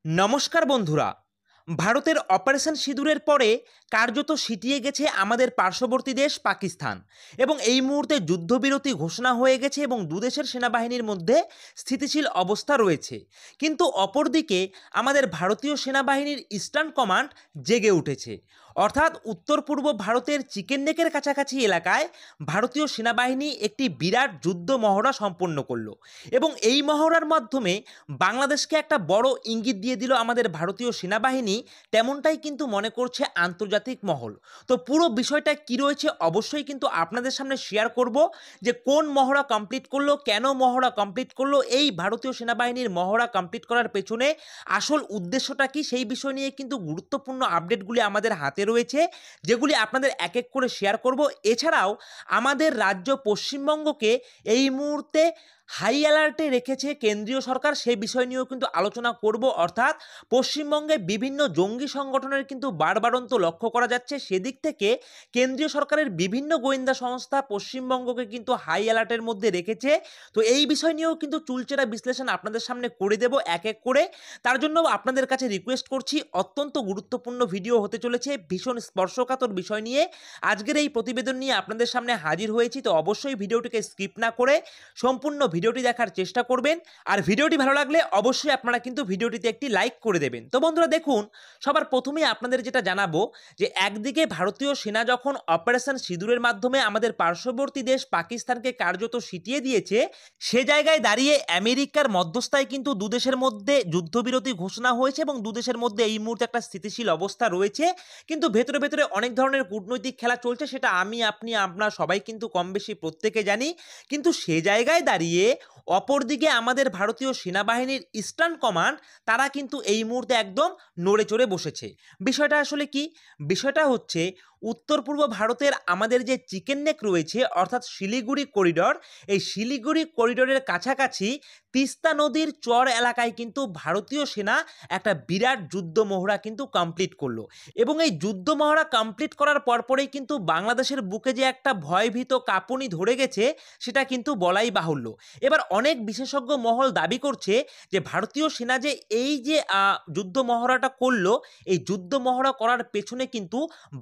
নমস্কার বন্ধুরা। ভারতের অপারেশন সিঁদুরের পরে কার্যত সিটিয়ে গেছে আমাদের পার্শ্ববর্তী দেশ পাকিস্তান এবং এই মুহূর্তে যুদ্ধবিরতি ঘোষণা হয়ে গেছে এবং দুদেশের সেনাবাহিনীর মধ্যে স্থিতিশীল অবস্থা রয়েছে। কিন্তু অপরদিকে আমাদের ভারতীয় সেনাবাহিনীর ইস্টার্ন কমান্ড জেগে উঠেছে। অর্থাৎ উত্তর পূর্ব ভারতের চিকেন নেকের কাছাকাছি এলাকায় ভারতীয় সেনাবাহিনী একটি বিরাট যুদ্ধ মহড়া সম্পন্ন করলো এবং এই মহড়ার মাধ্যমে বাংলাদেশকে একটা বড় ইঙ্গিত দিয়ে দিল আমাদের ভারতীয় সেনাবাহিনী, তেমনটাই কিন্তু মনে করছে আন্তর্জাতিক মহল। তো পুরো বিষয়টা কি রয়েছে অবশ্যই কিন্তু আপনাদের সামনে শেয়ার করব, যে কোন মহড়া কমপ্লিট করলো, কেন মহড়া কমপ্লিট করলো, এই ভারতীয় সেনাবাহিনীর মহড়া কমপ্লিট করার পেছনে আসল উদ্দেশ্যটা কি, সেই বিষয় নিয়ে কিন্তু গুরুত্বপূর্ণ আপডেটগুলি আমাদের হাতে রয়েছে, যেগুলি আপনাদের এক এক করে শেয়ার করব। এছাড়াও আমাদের রাজ্য পশ্চিমবঙ্গকে এই মুহূর্তে হাই অ্যালার্টে রেখেছে কেন্দ্রীয় সরকার, সেই বিষয় নিয়েও কিন্তু আলোচনা করব। অর্থাৎ পশ্চিমবঙ্গে বিভিন্ন জঙ্গি সংগঠনের কিন্তু বাড়বাড়ন্ত লক্ষ্য করা যাচ্ছে, সেদিক থেকে কেন্দ্রীয় সরকারের বিভিন্ন গোয়েন্দা সংস্থা পশ্চিমবঙ্গকে কিন্তু হাই অ্যালার্টের মধ্যে রেখেছে। তো এই বিষয় নিয়েও কিন্তু চুলচেরা বিশ্লেষণ আপনাদের সামনে করে দেব এক এক করে। তার জন্য আপনাদের কাছে রিকোয়েস্ট করছি, অত্যন্ত গুরুত্বপূর্ণ ভিডিও হতে চলেছে, ভীষণ স্পর্শকাতর বিষয় নিয়ে আজকের এই প্রতিবেদন নিয়ে আপনাদের সামনে হাজির হয়েছি। তো অবশ্যই ভিডিওটিকে স্কিপ না করে সম্পূর্ণ ভিডিওটি দেখার চেষ্টা করবেন, আর ভিডিওটি ভালো লাগলে অবশ্যই আপনারা কিন্তু ভিডিওটিতে একটি লাইক করে দেবেন। তো বন্ধুরা দেখুন, সবার প্রথমেই আপনাদের যেটা জানাবো, যে একদিকে ভারতীয় সেনা যখন অপারেশন সিঁদুরের মাধ্যমে আমাদের পার্শ্ববর্তী দেশ পাকিস্তানকে কার্যত সিটিয়ে দিয়েছে, সে জায়গায় দাঁড়িয়ে আমেরিকার মধ্যস্থায় কিন্তু দুদেশের মধ্যে যুদ্ধবিরতি ঘোষণা হয়েছে এবং দুদেশের মধ্যে এই মুহূর্তে একটা স্থিতিশীল অবস্থা রয়েছে। কিন্তু ভেতরে ভেতরে অনেক ধরনের কূটনৈতিক খেলা চলছে, সেটা আমি, আপনি, আমরা সবাই কিন্তু কম বেশি প্রত্যেকে জানি। কিন্তু সে জায়গায় দাঁড়িয়ে অপরদিকে আমাদের ভারতীয় সেনাবাহিনীর ইস্টার্ন কমান্ড, তারা কিন্তু এই মুহূর্তে একদম নড়ে চড়ে বসেছে। বিষয়টা আসলে কি? বিষয়টা হচ্ছে উত্তর পূর্ব ভারতের আমাদের যে চিকেন নেক রয়েছে, অর্থাৎ শিলিগুড়ি করিডর, এই শিলিগুড়ি করিডরের কাছাকাছি তিস্তা নদীর চর এলাকায় কিন্তু ভারতীয় সেনা একটা বিরাট যুদ্ধ মহড়া কিন্তু কমপ্লিট করলো এবং এই যুদ্ধ মহড়া কমপ্লিট করার পরপরেই কিন্তু বাংলাদেশের বুকে যে একটা ভয়ভীত কাঁপুনি ধরে গেছে, সেটা কিন্তু বলাই বাহুল্য। এবার অনেক বিশেষজ্ঞ মহল দাবি করছে যে ভারতীয় সেনা যে এই যে যুদ্ধ মহড়াটা করলো, এই যুদ্ধ মহড়া করার পেছনে কিন্তু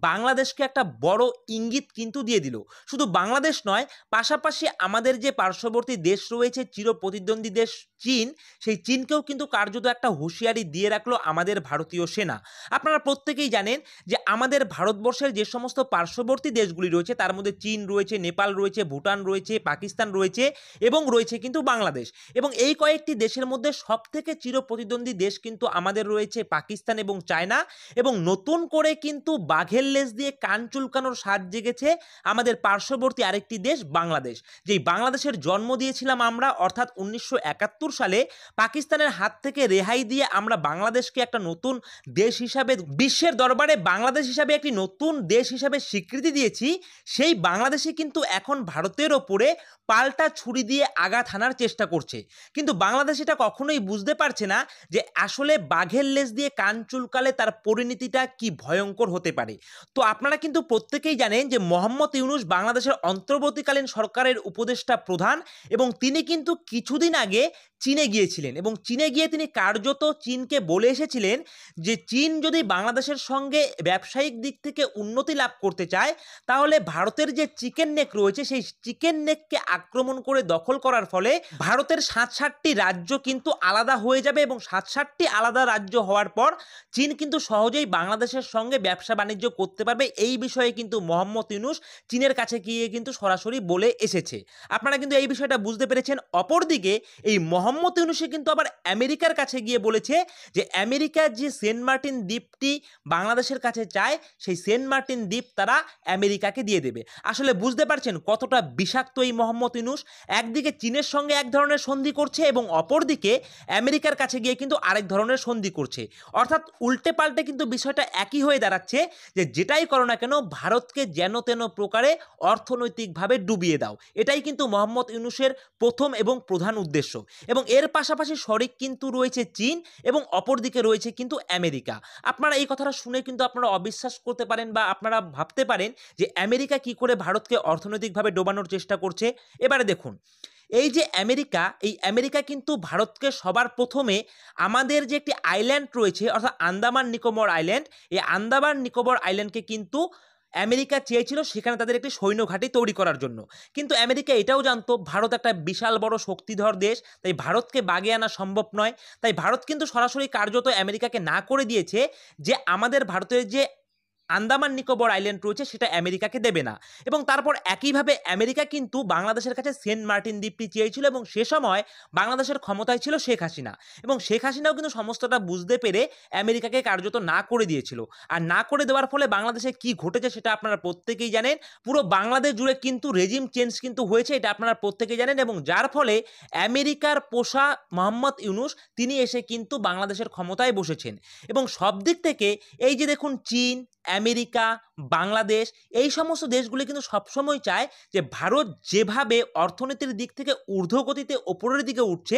বাংলাদেশকে একটা বড় ইঙ্গিত কিন্তু দিয়ে দিল। শুধু বাংলাদেশ নয়, পাশাপাশি আমাদের যে পার্শ্ববর্তী দেশ রয়েছে, চিরপ্রতিদ্বন্দ্বী দেশ চীন, সেই চীনকেও কিন্তু কার্যত একটা হুঁশিয়ারি দিয়ে রাখলো আমাদের ভারতীয় সেনা। আপনারা প্রত্যেকেই জানেন যে আমাদের ভারতবর্ষের যে সমস্ত পার্শ্ববর্তী দেশগুলি রয়েছে, তার মধ্যে চীন রয়েছে, নেপাল রয়েছে, ভুটান রয়েছে, পাকিস্তান রয়েছে এবং রয়েছে কিন্তু বাংলাদেশ। এবং এই কয়েকটি দেশের মধ্যে সবথেকে চিরপ্রতিদ্বন্দ্বী দেশ কিন্তু আমাদের রয়েছে পাকিস্তান এবং চায়না। এবং নতুন করে কিন্তু বাঘের লেজ দিয়ে কান চুলকানোর স্বাদ জেগেছে আমাদের পার্শ্ববর্তী আরেকটি দেশ বাংলাদেশ, যেই বাংলাদেশের জন্ম দিয়েছিলাম আমরা, অর্থাৎ 1971 সালে পাকিস্তানের হাত থেকে রেহাই দিয়ে আমরা বাংলাদেশকে একটা নতুন দেশ হিসাবে, বিশ্বের দরবারে বাংলাদেশ হিসাবে একটি নতুন দেশ হিসাবে স্বীকৃতি দিয়েছি। সেই বাংলাদেশই কিন্তু এখন ভারতের ওপরে পাল্টা ছুরি দিয়ে আঘাত হানার চেষ্টা করছে। কিন্তু বাংলাদেশ এটা কখনোই বুঝতে পারছে না যে আসলে বাঘের লেজ দিয়ে কান চুলকালে তার পরিণতিটা কি ভয়ঙ্কর হতে পারে। তো আপনারা কিন্তু প্রত্যেকেই জানেন যে মোহাম্মদ ইউনূস বাংলাদেশের অন্তর্বর্তীকালীন সরকারের উপদেষ্টা প্রধান এবং তিনি কিন্তু কিছুদিন আগে চীনে গিয়েছিলেন এবং চীনে গিয়ে তিনি কার্যত চীনকে বলে এসেছিলেন যে চীন যদি বাংলাদেশের সঙ্গে ব্যবসায়িক দিক থেকে উন্নতি লাভ করতে চায়, তাহলে ভারতের যে চিকেন নেক রয়েছে, সেই চিকেন নেককে আক্রমণ করে দখল করার ফলে ভারতের 7-7টি রাজ্য কিন্তু আলাদা হয়ে যাবে এবং 7-7টি আলাদা রাজ্য হওয়ার পর চীন কিন্তু সহজেই বাংলাদেশের সঙ্গে ব্যবসা বাণিজ্য করতে পারবে। এই বিষয়ে কিন্তু মোহাম্মদ ইউনূস চীনের কাছে গিয়ে কিন্তু সরাসরি বলে এসেছে। আপনারা কিন্তু এই বিষয়টা বুঝতে পেরেছেন। অপরদিকে এই মোহাম্মদ ইউনূসে কিন্তু আবার আমেরিকার কাছে গিয়ে বলেছে যে আমেরিকার যে সেন্ট মার্টিন দ্বীপটি বাংলাদেশের কাছে চায়, সেই সেন্ট মার্টিন দ্বীপ তারা আমেরিকাকে দিয়ে দেবে। আসলে বুঝতে পারছেন কতটা বিষাক্ত এই মোহাম্মদ ইউনূস? একদিকে চীনের সঙ্গে এক ধরনের সন্ধি করছে এবং অপরদিকে আমেরিকার কাছে গিয়ে কিন্তু আরেক ধরনের সন্ধি করছে। অর্থাৎ উল্টে পাল্টে কিন্তু বিষয়টা একই হয়ে দাঁড়াচ্ছে, যে যেটাই করো না কেন ভারতকে যেন তেন প্রকারে অর্থনৈতিকভাবে ডুবিয়ে দাও। এটাই কিন্তু মোহাম্মদ ইউনূসের প্রথম এবং প্রধান উদ্দেশ্য। এবং এর পাশাপাশি শরিক কিন্তু রয়েছে চীন এবং অপরদিকে রয়েছে কিন্তু আমেরিকা। আপনারা এই কথাটা শুনে কিন্তু আপনারা অবিশ্বাস করতে পারেন বা আপনারা ভাবতে পারেন যে আমেরিকা কি করে ভারতকে অর্থনৈতিকভাবে ডোবানোর চেষ্টা করছে। এবারে দেখুন, এই যে আমেরিকা, এই আমেরিকা কিন্তু ভারতকে সবার প্রথমে আমাদের যে একটি আইল্যান্ড রয়েছে অর্থাৎ আন্দামান নিকোবর আইল্যান্ড, এই আন্দামান নিকোবর আইল্যান্ডকে কিন্তু আমেরিকা চেয়েছিল সেখানে তাদের একটি সৈন্য ঘাঁটি তৈরি করার জন্য। কিন্তু আমেরিকা এটাও জানতো ভারত একটা বিশাল বড় শক্তিধর দেশ, তাই ভারতকে বাগে আনা সম্ভব নয়। তাই ভারত কিন্তু সরাসরি কার্যত আমেরিকাকে না করে দিয়েছে যে আমাদের ভারতের যে আন্দামান নিকোবর আইল্যান্ড রয়েছে সেটা আমেরিকাকে দেবে না। এবং তারপর একইভাবে আমেরিকা কিন্তু বাংলাদেশের কাছে সেন্ট মার্টিন দ্বীপটি চেয়েছিল, এবং সে সময় বাংলাদেশের ক্ষমতায় ছিল শেখ হাসিনা, এবং শেখ হাসিনাও কিন্তু সমস্তটা বুঝতে পেরে আমেরিকাকে কার্যত না করে দিয়েছিল। আর না করে দেওয়ার ফলে বাংলাদেশে কি ঘটেছে সেটা আপনারা প্রত্যেকেই জানেন। পুরো বাংলাদেশ জুড়ে কিন্তু রেজিম চেঞ্জ কিন্তু হয়েছে, এটা আপনারা প্রত্যেকেই জানেন। এবং যার ফলে আমেরিকার পোষা মোহাম্মদ ইউনূস তিনি এসে কিন্তু বাংলাদেশের ক্ষমতায় বসেছেন। এবং সব দিক থেকে এই যে দেখুন চীন, আমেরিকা, বাংলাদেশ, এই সমস্ত দেশগুলি কিন্তু সবসময় চায় যে ভারত যেভাবে অর্থনীতির দিক থেকে ঊর্ধ্বগতিতে ওপরের দিকে উঠছে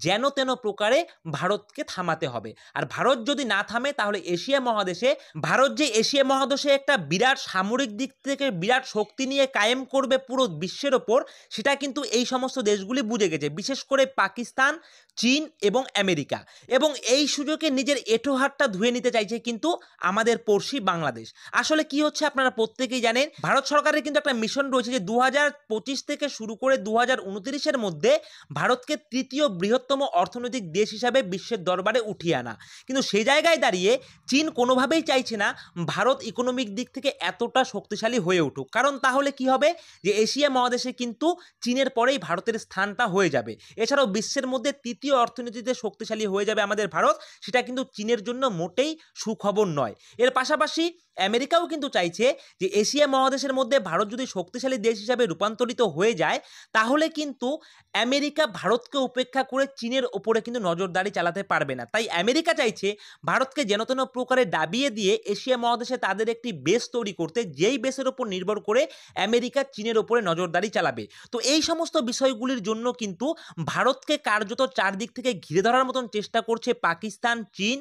যেন তেন প্রকারে ভারতকে থামাতে হবে। আর ভারত যদি না থামে তাহলে এশিয়া মহাদেশে ভারত যে এশিয়া মহাদেশে একটা বিরাট সামরিক দিক থেকে বিরাট শক্তি নিয়ে কায়েম করবে পুরো বিশ্বের ওপর, সেটা কিন্তু এই সমস্ত দেশগুলি বুঝে গেছে, বিশেষ করে পাকিস্তান, চীন এবং আমেরিকা। এবং এই সুযোগে নিজের এঁটো হাতটা ধুয়ে নিতে চাইছে কিন্তু আমাদের পড়শি বাংলাদেশ। আসলে কি হচ্ছে আপনারা প্রত্যেকেই জানেন, ভারত সরকারের কিন্তু একটা মিশন রয়েছে যে 2025 থেকে শুরু করে 2029-এর মধ্যে ভারতকে তৃতীয় বৃহত্তম অর্থনৈতিক দেশ হিসাবে বিশ্বের দরবারে উঠিয়ে আনা। কিন্তু সেই জায়গায় দাঁড়িয়ে চীন কোনোভাবেই চাইছে না ভারত ইকোনমিক দিক থেকে এতটা শক্তিশালী হয়ে উঠুক, কারণ তাহলে কি হবে যে এশিয়া মহাদেশে কিন্তু চীনের পরেই ভারতের স্থানটা হয়ে যাবে। এছাড়াও বিশ্বের মধ্যে তৃতীয় অর্থনীতিতে শক্তিশালী হয়ে যাবে আমাদের ভারত, সেটা কিন্তু চীনের জন্য মোটেই সুখবর নয়। এর পাশাপাশি আমেরিকাও কিন্তু চাইছে যে এশিয়া মহাদেশের মধ্যে ভারত যদি শক্তিশালী দেশ হিসাবে রূপান্তরিত হয়ে যায় তাহলে কিন্তু আমেরিকা ভারতকে উপেক্ষা করে চীনের ওপরে কিন্তু নজরদারি চালাতে পারবে না। তাই আমেরিকা চাইছে ভারতকে যেন তেন প্রকারে দাবিয়ে দিয়ে এশিয়া মহাদেশে তাদের একটি বেস তৈরি করতে, যেই বেসের ওপর নির্ভর করে আমেরিকা চীনের ওপরে নজরদারি চালাবে। তো এই সমস্ত বিষয়গুলির জন্য কিন্তু ভারতকে কার্যত চারদিক থেকে ঘিরে ধরার মতন চেষ্টা করছে পাকিস্তান, চীন,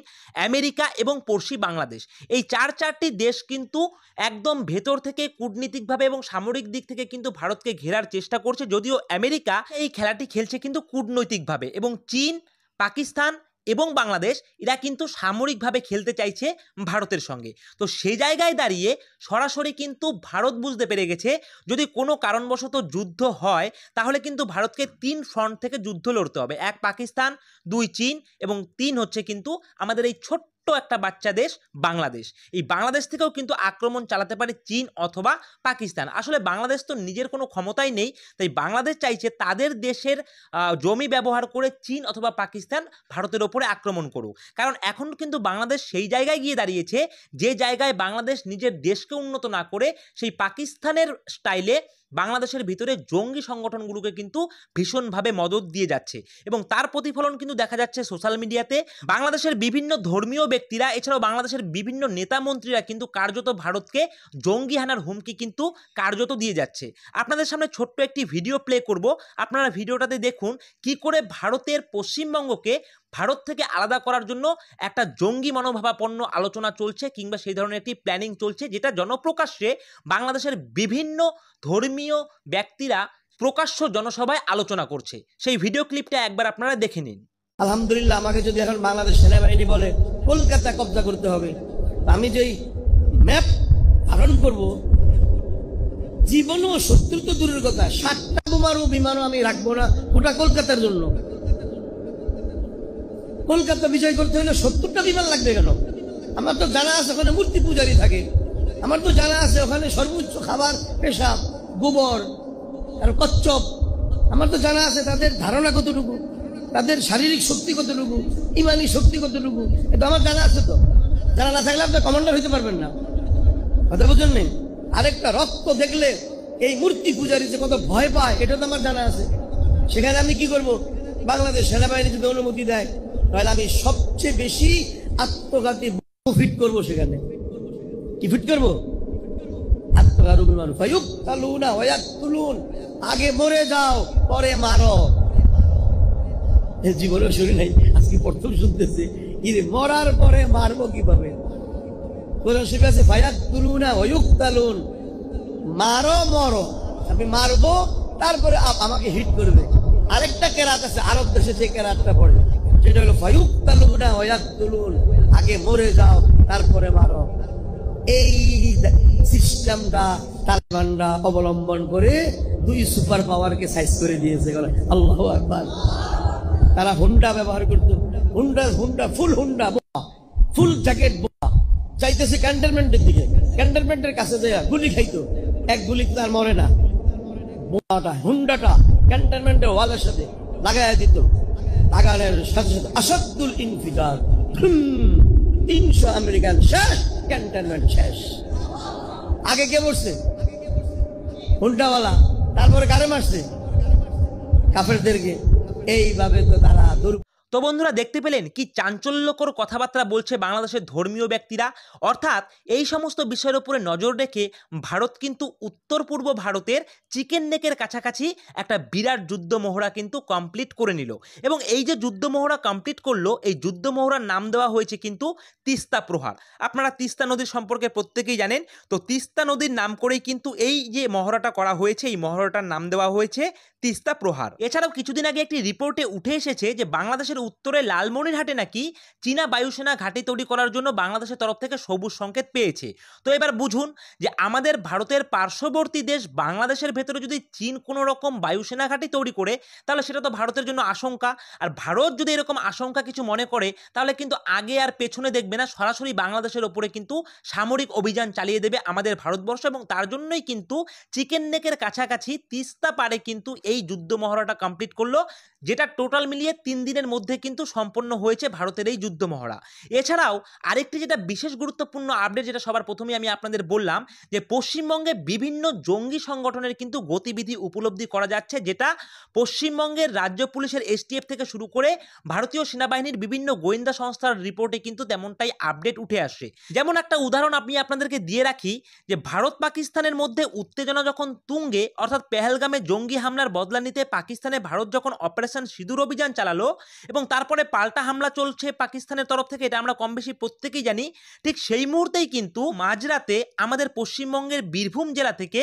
আমেরিকা এবং পড়শি বাংলাদেশ। এই চারটি দেশ কিন্তু একদম ভেতর থেকে কূটনীতিকভাবে এবং সামরিক দিক থেকে কিন্তু ভারতকে ঘেরার চেষ্টা করছে, যদিও আমেরিকা এই খেলাটি খেলছে কিন্তু কূটনৈতিকভাবে, এবং চীন, পাকিস্তান এবং বাংলাদেশ এরা কিন্তু সামরিকভাবে খেলতে চাইছে ভারতের সঙ্গে। তো সেই জায়গায় দাঁড়িয়ে সরাসরি কিন্তু ভারত বুঝতে পেরে গেছে যদি কোনো কারণবশত যুদ্ধ হয় তাহলে কিন্তু ভারতকে 3 ফ্রন্ট থেকে যুদ্ধ লড়তে হবে। 1 পাকিস্তান, 2 চীন এবং 3 হচ্ছে কিন্তু আমাদের এই ছোট্ট একটা বাচ্চা দেশ বাংলাদেশ। এই বাংলাদেশ থেকেও কিন্তু আক্রমণ চালাতে পারে চীন অথবা পাকিস্তান। আসলে বাংলাদেশ তো নিজের কোনো ক্ষমতাই নেই, তাই বাংলাদেশ চাইছে তাদের দেশের জমি ব্যবহার করে চীন অথবা পাকিস্তান ভারতের ওপরে আক্রমণ করুক। কারণ এখন কিন্তু বাংলাদেশ সেই জায়গায় গিয়ে দাঁড়িয়েছে যে জায়গায় বাংলাদেশ নিজের দেশকে উন্নত না করে সেই পাকিস্তানের স্টাইলে বাংলাদেশের ভিতরে জঙ্গি সংগঠনগুলোকে কিন্তু ভীষণভাবে মদত দিয়ে যাচ্ছে। এবং তার প্রতিফলন কিন্তু দেখা যাচ্ছে সোশ্যাল মিডিয়াতে। বাংলাদেশের বিভিন্ন ধর্মীয় ব্যক্তিরা এছাড়াও বাংলাদেশের বিভিন্ন নেতা মন্ত্রীরা কিন্তু কার্যত ভারতকে জঙ্গি হানার হুমকি কিন্তু কার্যত দিয়ে যাচ্ছে। আপনাদের সামনে ছোট্ট একটি ভিডিও প্লে করব, আপনারা ভিডিওটাতে দেখুন কি করে ভারতের পশ্চিমবঙ্গকে ভারত থেকে আলাদা করার জন্য একটা জঙ্গি মনোভাবাপন্ন আলোচনা চলছে, কিংবা সেই ধরনের একটি প্ল্যানিং চলছে, যেটা জনপ্রকাশ্যে বাংলাদেশের বিভিন্ন ধর্মীয় ব্যক্তিরা প্রকাশ্য জনসভায় আলোচনা করছে। সেই ভিডিও ক্লিপটা একবার আপনারা দেখে নিন। আলহামদুলিল্লাহ, আমাকে যদি এখন বাংলাদেশ সেনাবাহিনী বলে কলকাতা কব্জা করতে হবে, আমি যেই ম্যাপ ধারণ করব, জীবনও শত্রু তো দূরের কথা, 7টা বোমারও বিমানও আমি রাখবো না গোটা কলকাতার জন্য। কলকাতা বিজয় করতে হলে 70টা বিমান লাগবে কেন? আমার তো জানা আছে ওখানে মূর্তি পূজারী থাকে, আমার তো জানা আছে ওখানে সর্বোচ্চ খাবার পেশাব, গোবর আর কচ্ছপ। আমার তো জানা আছে তাদের ধারণা কতটুকু, তাদের শারীরিক শক্তি কতটুকু, ইমানি শক্তি কতটুকু, এটা আমার জানা আছে। তো জানা না থাকলে আপনি কমান্ডার হইতে পারবেন না, কথা বুঝেন নেই। আরেকটা রক্ত দেখলে এই মূর্তি পূজারী যে কত ভয় পায় এটা তো আমার জানা আছে। সেখানে আমি কি করব? বাংলাদেশ সেনাবাহিনী যদি অনুমতি দেয় তাহলে আমি সবচেয়ে বেশি আত্মঘাতী ফিট করব। সেখানে কি ফিট করবো? আগে মরে যাও পরে মারো। জীবনে শুনি নাই, আজকে প্রথম শুনতেছে ইরে মরার পরে মারবো কিভাবে। মারো মরো, আমি মারবো তারপরে আমাকে হিট করবে। আরেকটা কেরাত আছে আরব দেশে, যে কেরাতটা পড়ে সেটা হলো ফায়ুক্তালুনা ওয়ায়াকতুলুন, আগে মরে যাও তারপরে মারো। এই সিস্টেমটা তালেবানরা অবলম্বন করে দুই সুপার পাওয়ারকে সাইজ করে দিয়েছে। আল্লাহু আকবার। তারা হুন্ডা ব্যবহার করতো, হুন্ডা ফুল জ্যাকেট বোমা, চাইতেছে ক্যান্টনমেন্টের দিকে, ক্যান্টনমেন্টের কাছে যায় গুলি খাইতো, এক গুলি তার মরে না, বোমাটা হুন্ডাটা ক্যান্টনমেন্টের ওয়ালের সাথে লাগাই দিত। লাগানোর সাথে সাথে আসাদুল ইনফিজার, 300 আমেরিকান শেষ, ক্যান্টনমেন্ট শেষ। আগে কে বসছে? হুন্ডাওয়ালা। তারপরে কারে মারছে? কাফেরদেরকে। এইভাবে তো তারা তো বন্ধুরা, দেখতে পেলেন কি চাঞ্চল্যকর কথাবার্তা বলছে বাংলাদেশের ধর্মীয় ব্যক্তিরা। অর্থাৎ এই সমস্ত বিষয়ের উপরে নজর রেখে ভারত কিন্তু উত্তর পূর্ব ভারতের চিকেন নেকের কাছাকাছি একটা বিরাট যুদ্ধ মহড়া কিন্তু কমপ্লিট করে নিল। এবং এই যে যুদ্ধ মহড়া কমপ্লিট করলো, এই যুদ্ধ মহড়ার নাম দেওয়া হয়েছে কিন্তু তিস্তা প্রহার। আপনারা তিস্তা নদীর সম্পর্কে প্রত্যেকেই জানেন। তো তিস্তা নদীর নাম করেই কিন্তু এই যে মহড়াটা করা হয়েছে, এই মহড়াটার নাম দেওয়া হয়েছে তিস্তা প্রহার। এছাড়াও কিছুদিন আগে একটি রিপোর্টে উঠে এসেছে যে বাংলাদেশের উত্তরে লালমনিরহাটে নাকি চীনা বায়ুসেনা ঘাঁটি তৈরি করার জন্য বাংলাদেশের তরফ থেকে সবুজ সংকেত পেয়েছে। তো এবার বুঝুন যে আমাদের ভারতের পার্শ্ববর্তী দেশ বাংলাদেশের ভেতরে যদি চীন কোনো রকম বায়ুসেনা ঘাঁটি তৈরি করে, তাহলে সেটা তো ভারতের জন্য আশঙ্কা। আর ভারত যদি এরকম আশঙ্কা কিছু মনে করে, তাহলে কিন্তু আগে আর পেছনে দেখবে না, সরাসরি বাংলাদেশের ওপরে কিন্তু সামরিক অভিযান চালিয়ে দেবে আমাদের ভারতবর্ষ। এবং তার জন্যই কিন্তু চিকেন নেকের কাছাকাছি তিস্তা পারে কিন্তু এই যুদ্ধ মহড়াটা কমপ্লিট করলো, যেটা টোটাল মিলিয়ে 3 দিনের মধ্যে কিন্তু সম্পন্ন হয়েছে ভারতের এই যুদ্ধ মহড়া। এছাড়াও আরেকটি যেটা বিশেষ গুরুত্বপূর্ণ আপডেট, যেটা সবার প্রথমে আমি আপনাদের বললাম, যে পশ্চিমবঙ্গে বিভিন্ন জঙ্গি সংগঠনের কিন্তু গতিবিধি উপলব্ধি করা যাচ্ছে, যেটা পশ্চিমবঙ্গের রাজ্য পুলিশের এসটিএফ থেকে শুরু করে ভারতীয় সেনাবাহিনীর বিভিন্ন গোয়েন্দা সংস্থার রিপোর্টে কিন্তু তেমনটাই আপডেট উঠে আসে। যেমন একটা উদাহরণ আমি আপনাদেরকে দিয়ে রাখি, যে ভারত পাকিস্তানের মধ্যে উত্তেজনা যখন তুঙ্গে, অর্থাৎ পেহেলগামে জঙ্গি হামলার বদলা নিতে পাকিস্তানে ভারত যখন অপারেশন সিঁদুর অভিযান চালালো এবং তারপরে পাল্টা হামলা চলছে পাকিস্তানের তরফ থেকে, এটা আমরা কম বেশি প্রত্যেকেই জানি। ঠিক সেই মুহূর্তেই কিন্তু মাঝরাতে আমাদের পশ্চিমবঙ্গের বীরভূম জেলা থেকে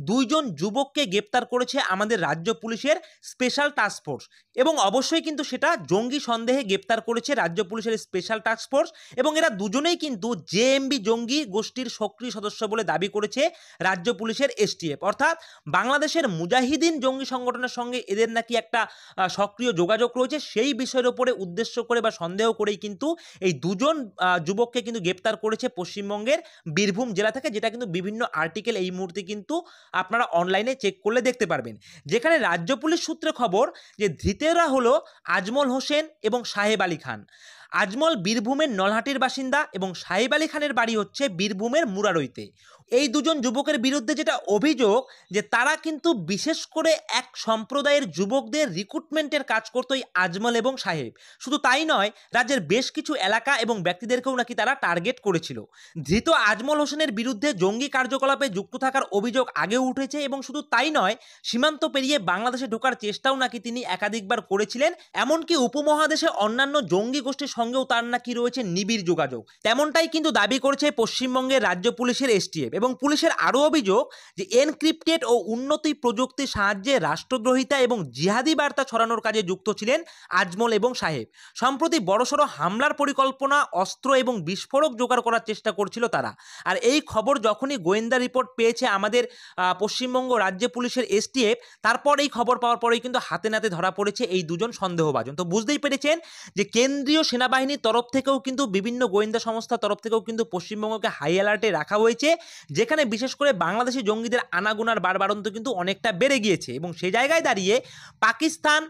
2 জন যুবককে গ্রেপ্তার করেছে আমাদের রাজ্য পুলিশের স্পেশাল টাস্ক ফোর্স। এবং অবশ্যই কিন্তু সেটা জঙ্গি সন্দেহে গ্রেপ্তার করেছে রাজ্য পুলিশের স্পেশাল টাস্ক ফোর্স। এবং এরা দুজনেই কিন্তু জেএমবি জঙ্গি গোষ্ঠীর সক্রিয় সদস্য বলে দাবি করেছে রাজ্য পুলিশের এসটিএফ। অর্থাৎ বাংলাদেশের মুজাহিদিন জঙ্গি সংগঠনের সঙ্গে এদের নাকি একটা সক্রিয় যোগাযোগ রয়েছে, সেই বিষয়ের উপরে উদ্দেশ্য করে বা সন্দেহ করেই কিন্তু এই 2 জন যুবককে কিন্তু গ্রেপ্তার করেছে পশ্চিমবঙ্গের বীরভূম জেলা থেকে, যেটা কিন্তু বিভিন্ন আর্টিকেল এই মুহূর্তে কিন্তু আপনারা অনলাইনে চেক করলে দেখতে পারবেন। যেখানে রাজ্য পুলিশ সূত্রে খবর যে ধৃতেরা হলো আজমল হোসেন এবং সাহেব আলী খান। আজমল বীরভূমের নলহাটির বাসিন্দা এবং সাহেব আলী খানের বাড়ি হচ্ছে বীরভূমের মুরারইতে। এই 2 জন যুবকের বিরুদ্ধে যেটা অভিযোগ, যে তারা কিন্তু বিশেষ করে এক সম্প্রদায়ের যুবকদের রিক্রুটমেন্টের কাজ করতো এই আজমল এবং সাহেব। শুধু তাই নয়, রাজ্যের বেশ কিছু এলাকা এবং ব্যক্তিদেরকেও নাকি তারা টার্গেট করেছিল। ধৃত আজমল হোসেনের বিরুদ্ধে জঙ্গি কার্যকলাপে যুক্ত থাকার অভিযোগ আগেও উঠেছে। এবং শুধু তাই নয়, সীমান্ত পেরিয়ে বাংলাদেশে ঢোকার চেষ্টাও নাকি তিনি একাধিকবার করেছিলেন। এমনকি উপমহাদেশে অন্যান্য জঙ্গি গোষ্ঠীর সঙ্গেও তার নাকি রয়েছে নিবিড় যোগাযোগ, তেমনটাই কিন্তু দাবি করেছে পশ্চিমবঙ্গের রাজ্য পুলিশের এসটিএফ। এবং পুলিশের আরও অভিযোগ যে এনক্রিপ্টেড ও উন্নতি প্রযুক্তির সাহায্যে রাষ্ট্রদ্রোহিতা এবং জিহাদি বার্তা ছড়ানোর কাজে যুক্ত ছিলেন আজমল এবং সাহেব। সম্প্রতি বড়সড় হামলার পরিকল্পনা, অস্ত্র এবং বিস্ফোরক জোগাড় করার চেষ্টা করছিল তারা। আর এই খবর যখনই গোয়েন্দা রিপোর্ট পেয়েছে আমাদের পশ্চিমবঙ্গ রাজ্য পুলিশের এসটিএফ, তারপর এই খবর পাওয়ার পরেই কিন্তু হাতে নাতে ধরা পড়েছে এই 2 জন সন্দেহভাজন। তো বুঝতেই পেরেছেন যে কেন্দ্রীয় সেনাবাহিনীর তরফ থেকেও কিন্তু বিভিন্ন গোয়েন্দা সংস্থার তরফ থেকেও কিন্তু পশ্চিমবঙ্গকে হাই অ্যালার্টে রাখা হয়েছে, যেখানে বিশেষ করে বাংলাদেশি জঙ্গিদের আনাগোনার বাড়বাড়ন্ত কিন্তু অনেকটা বেড়ে গিয়েছে। এবং সেই জায়গায় দাঁড়িয়ে পাকিস্তান,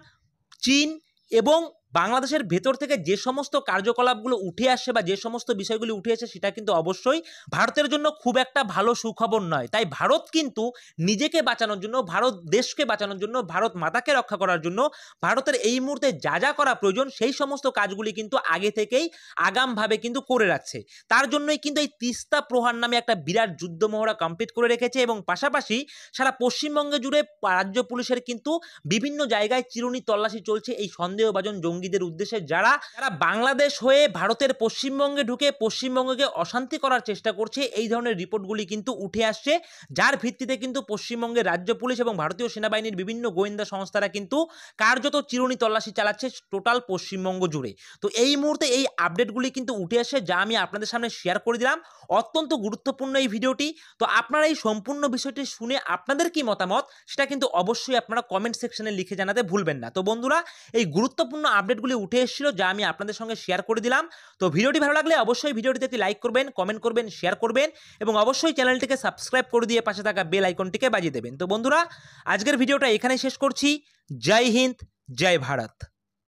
চীন এবং বাংলাদেশের ভেতর থেকে যে সমস্ত কার্যকলাপগুলো উঠে আসছে বা যে সমস্ত বিষয়গুলি উঠে আসে, সেটা কিন্তু অবশ্যই ভারতের জন্য খুব একটা ভালো সুখবর নয়। তাই ভারত কিন্তু নিজেকে বাঁচানোর জন্য, ভারত দেশকে বাঁচানোর জন্য, ভারত মাতাকে রক্ষা করার জন্য ভারতের এই মুহূর্তে যা যা করা প্রয়োজন, সেই সমস্ত কাজগুলি কিন্তু আগে থেকেই আগামভাবে কিন্তু করে রাখছে। তার জন্যই কিন্তু এই তিস্তা প্রহার নামে একটা বিরাট যুদ্ধ মহড়া কমপ্লিট করে রেখেছে। এবং পাশাপাশি সারা পশ্চিমবঙ্গে জুড়ে রাজ্য পুলিশের কিন্তু বিভিন্ন জায়গায় চিরুনি তল্লাশি চলছে এই সন্দেহভাজন জঙ্গি জঙ্গিদের উদ্দেশ্যে যারা বাংলাদেশ হয়ে ভারতের পশ্চিমবঙ্গে ঢুকে পশ্চিমবঙ্গকে অশান্তি করার চেষ্টা করছে, এই ধরনের রিপোর্টগুলি কিন্তু উঠে আসছে, যার ভিত্তিতে কিন্তু পশ্চিমবঙ্গের রাজ্য পুলিশ এবং ভারতীয় সেনাবাহিনীর বিভিন্ন গোয়েন্দা সংস্থারা কিন্তু কার্যত চিরুনি তল্লাশি চালাচ্ছে টোটাল পশ্চিমবঙ্গ জুড়ে। তো এই মুহূর্তে এই আপডেটগুলি কিন্তু উঠে আসে, যা আমি আপনাদের সামনে শেয়ার করে দিলাম। অত্যন্ত গুরুত্বপূর্ণ এই ভিডিওটি। তো আপনারা এই সম্পূর্ণ বিষয়টি শুনে আপনাদের কি মতামত সেটা কিন্তু অবশ্যই আপনারা কমেন্ট সেকশনে লিখে জানাতে ভুলবেন না। তো বন্ধুরা, এই গুরুত্বপূর্ণ আপডেটগুলি উঠে এসেছিল, যা আমি আপনাদের সঙ্গে শেয়ার করে দিলাম। তো ভিডিওটি ভালো লাগলে অবশ্যই ভিডিওটিতে একটি লাইক করবেন, কমেন্ট করবেন, শেয়ার করবেন এবং অবশ্যই চ্যানেলটিকে সাবস্ক্রাইব করে দিয়ে পাশে থাকা বেল আইকনটিকে বাজিয়ে দেবেন। তো বন্ধুরা, আজকের ভিডিওটা এখানেই শেষ করছি। জয় হিন্দ, জয় ভারত।